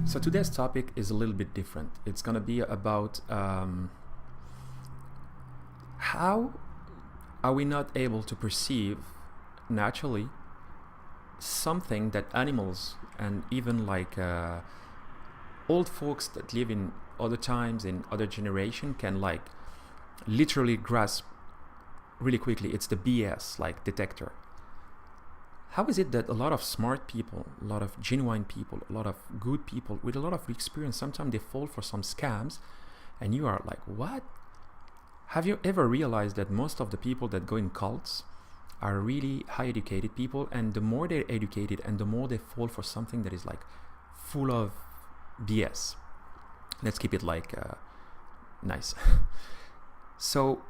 So today's topic is a little bit different. It's going to be about how are we not able to perceive naturally something that animals and even like old folks that live in other times, in other generation, can like literally grasp really quickly. It's the BS like detector. How is it that a lot of smart people, a lot of genuine people, a lot of good people with a lot of experience, sometimes they fall for some scams and you are like, what? Have you ever realized that most of the people that go in cults are really high educated people, and the more they're educated and the more they fall for something that is like full of BS? Let's keep it like nice. So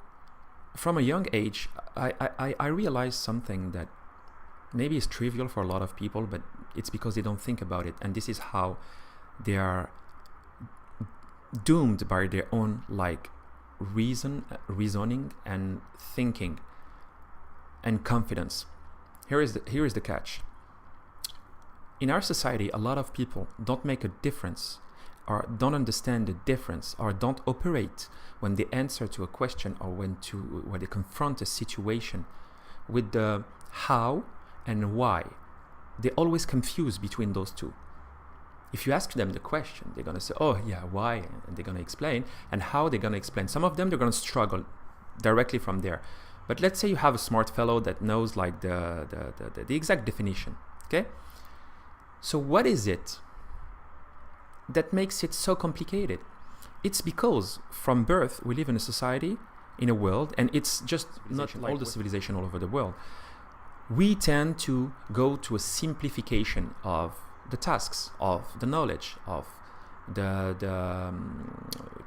from a young age, I realized something that maybe it's trivial for a lot of people, but it's because they don't think about it. And this is how they are doomed by their own like reasoning and thinking and confidence. Here is the catch. In our society, a lot of people don't make a difference, or don't understand the difference, or don't operate when they answer to a question, or when they confront a situation with the how and why. They always confuse between those two. If you ask them the question, they're going to say, oh yeah, why? And they're going to explain. And how they're going to explain. Some of them, they're going to struggle directly from there. But let's say you have a smart fellow that knows like the exact definition. Okay? So what is it that makes it so complicated? It's because from birth, we live in a society, in a world, and it's just not like all the civilization all over the world. We tend to go to a simplification of the tasks, of the knowledge, of the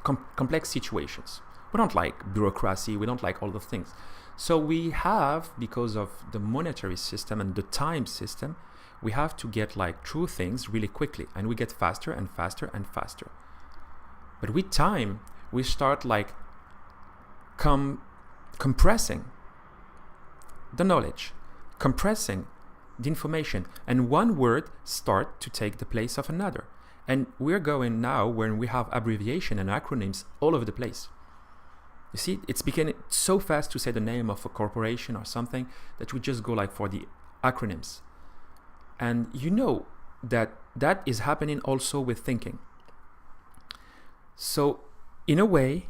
complex situations. We don't like bureaucracy, we don't like all those things. So we have, because of the monetary system and the time system, we have to get like through things really quickly, and we get faster and faster and faster. But with time, we start like compressing the knowledge, compressing the information, and one word start to take the place of another. And we're going now when we have abbreviation and acronyms all over the place. You see, it's becoming so fast to say the name of a corporation or something that we just go like for the acronyms. And you know that is happening also with thinking. So in a way,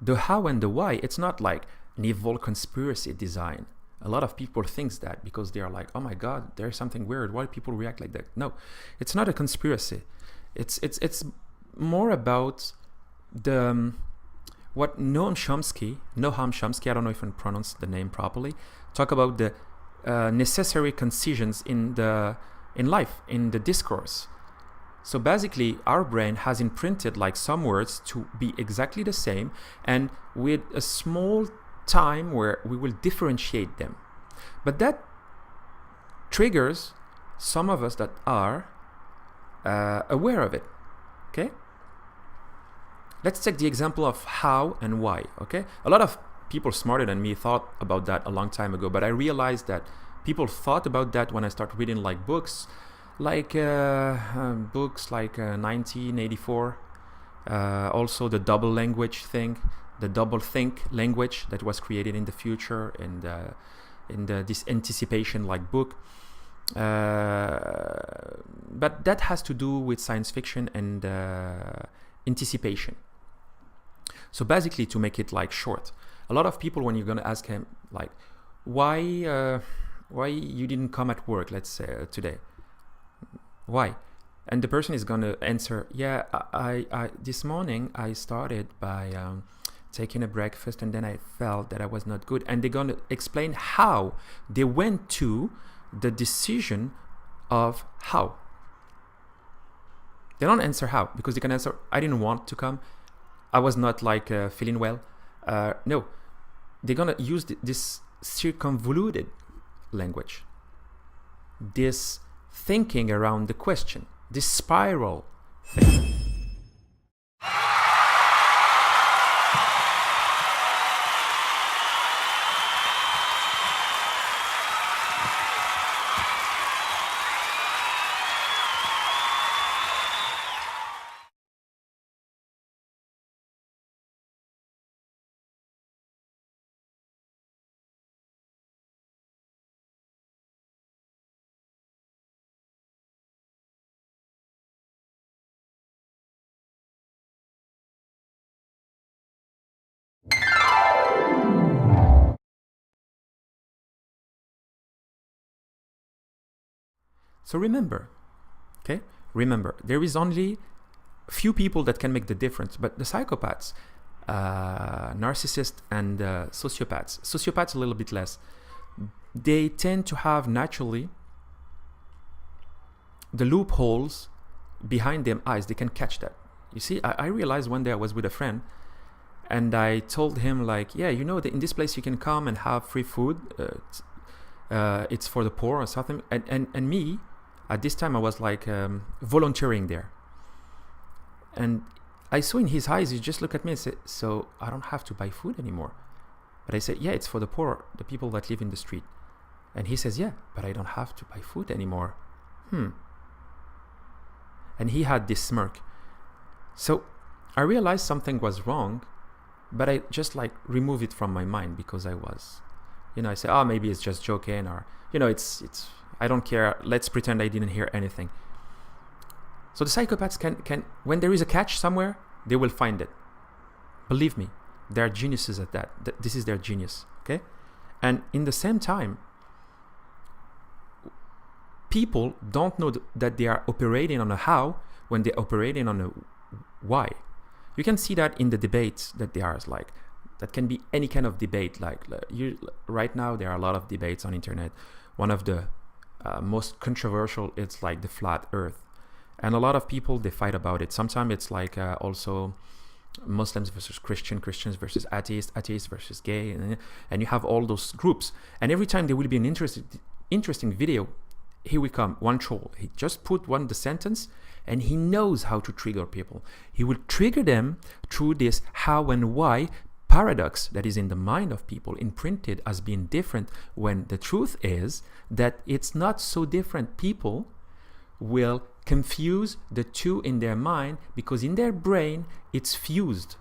the how and the why, it's not like an evil conspiracy design. A lot of people think that because they are like, oh my God, there's something weird. Why do people react like that? No, it's not a conspiracy. It's more about the what Noam Chomsky, I don't know if I pronounce the name properly, talk about the necessary concisions in life, in the discourse. So basically, our brain has imprinted like some words to be exactly the same, and with a small time where we will differentiate them. But that triggers some of us that are aware of it. Okay? Let's take the example of how and why. Okay? A lot of people smarter than me thought about that a long time ago, but I realized that people thought about that when I started reading like books like 1984, also the double language thing, the double think language that was created in the future, and this anticipation like book. But that has to do with science fiction and anticipation. So basically, to make it like short, a lot of people, when you're gonna ask him like, why you didn't come at work, let's say today, why? And the person is gonna answer, yeah, I this morning I started by taking a breakfast, and then I felt that I was not good. And they're gonna explain how they went to the decision of how. They don't answer how, because they can answer, I didn't want to come, I was not like feeling well. No, they're gonna use this circumvoluted language, this thinking around the question, this spiral thing. So remember, okay? Remember, there is only few people that can make the difference, but the psychopaths, narcissists, and sociopaths a little bit less, they tend to have naturally the loopholes behind their eyes. They can catch that. You see, I realized one day I was with a friend, and I told him, like, yeah, you know, in this place you can come and have free food. It's for the poor or something. And me, at this time, I was like volunteering there. And I saw in his eyes, he just looked at me and said, so I don't have to buy food anymore. But I said, yeah, it's for the poor, the people that live in the street. And he says, yeah, but I don't have to buy food anymore. And he had this smirk. So I realized something was wrong, but I just like remove it from my mind, because I was, I say, oh, maybe it's just joking, or, it's, I don't care. Let's pretend I didn't hear anything. So the psychopaths can, when there is a catch somewhere, they will find it. Believe me, they are geniuses at that. This is their genius, okay? And in the same time, people don't know that they are operating on a how when they're operating on a why. You can see that in the debates that there are, like, that can be any kind of debate. Right now, there are a lot of debates on internet. One of the most controversial, it's like the flat earth. And a lot of people, they fight about it. Sometimes it's like also Muslims versus Christians versus atheists versus gay. And you have all those groups. And every time there will be an interesting video, here we come, one troll. He just put the sentence, and he knows how to trigger people. He will trigger them through this how and why paradox that is in the mind of people, imprinted as being different, when the truth is that it's not so different. People will confuse the two in their mind, because in their brain it's fused.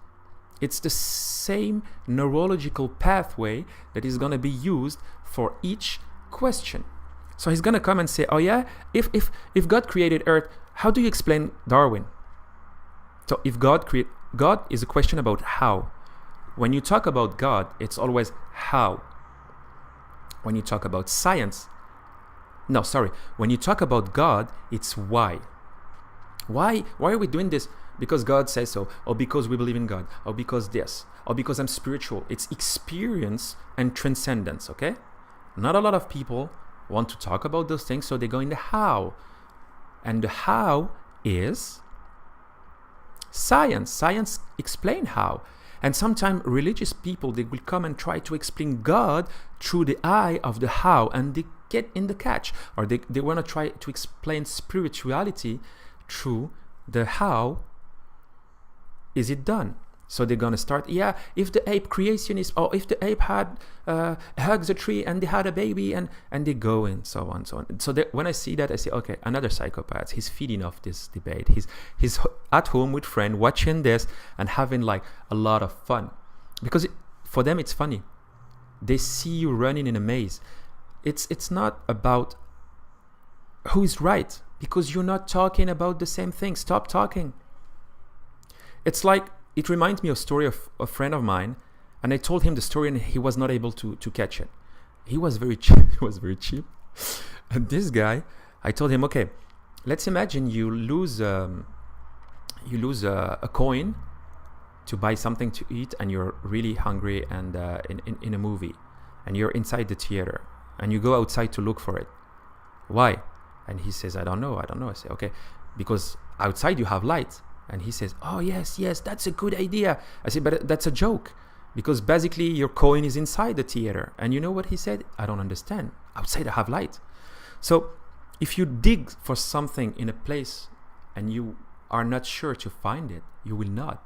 It's the same neurological pathway that is going to be used for each question. So he's going to come and say, oh yeah, if God created Earth, how do you explain Darwin? So if God is a question about how. When you talk about God, it's always how. When you talk about science, when you talk about God, it's why. Why are we doing this? Because God says so, or because we believe in God, or because this, or because I'm spiritual. It's experience and transcendence, okay? Not a lot of people want to talk about those things, so they go in the how. And the how is science. Science explain how. And sometimes religious people, they will come and try to explain God through the eye of the how, and they get in the catch. Or they want to try to explain spirituality through the how is it done. So they're going to start, if the ape creationist, or if the ape had hugs a tree and they had a baby, and they go and so on. So when I see that, I say, okay, another psychopath. He's feeding off this debate. He's at home with friend watching this and having like a lot of fun, because for them it's funny. They see you running in a maze. It's not about who is right, because you're not talking about the same thing. Stop talking. It's like, it reminds me of a story of a friend of mine, and I told him the story, and he was not able to catch it. He was very cheap. And this guy, I told him, okay, let's imagine you lose a coin to buy something to eat, and you're really hungry, and in a movie, and you're inside the theater, and you go outside to look for it. Why? And he says, I don't know. I say, okay, because outside you have light. And he says, oh, yes, that's a good idea. I say, but that's a joke, because basically your coin is inside the theater. And you know what he said? I don't understand. Outside I have light. So if you dig for something in a place and you are not sure to find it, you will not.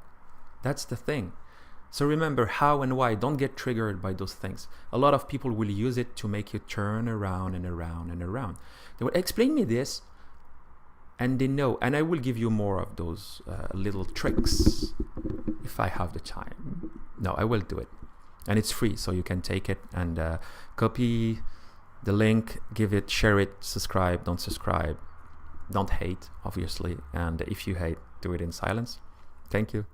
That's the thing. So remember how and why. Don't get triggered by those things. A lot of people will use it to make you turn around and around and around. They will explain me this, and they know, and I will give you more of those little tricks if I have the time. No, I will do it. And it's free, so you can take it and copy the link, give it, share it, subscribe, don't subscribe. Don't hate, obviously. And if you hate, do it in silence. Thank you.